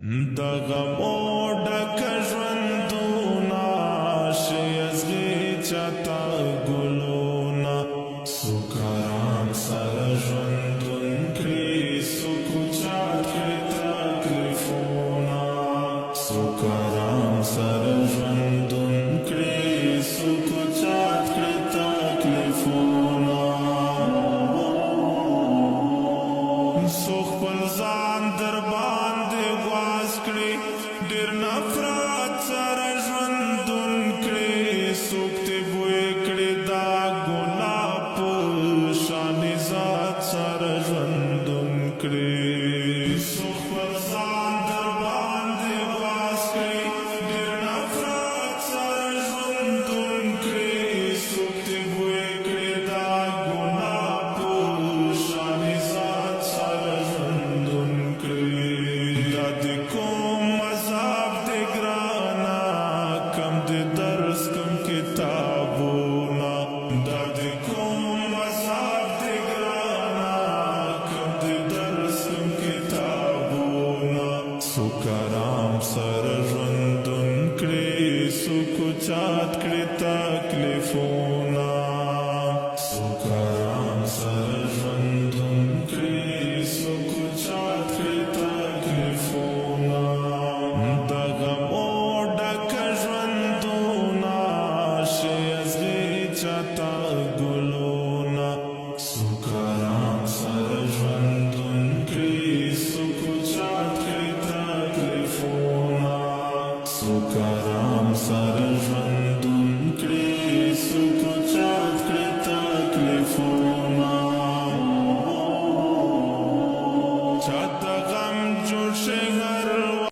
دغه موډک ژوندونه شي ازغي چاته ګلونه سوکاران سره ژوندون کړي سوکو چات کړي تکلیفونه سوکاران سره ژوندون کړي سوکو چات کړي تکلیفونه سو خپل ځان در باندې غواز کړي ډېر نفرت سره ژوندون کړي څوک تې بوی کړي دا ګلاب په شان ذات سره ژوندون کړي سو خپل ځان در باندې غواز کړي ډېر نفرت سره ژوندون کړي څوک تې بوی کړي دا ګلاب په شان ذات سره ژوندون کړي دا د کوم مذهب د ګرانا کم د درس کم کتابونه دا د کوم مذهب د ګرانا کم د درس کم کتابونه سوکارام سره ژوندون کړي سوکو چات کړي تکلیفونه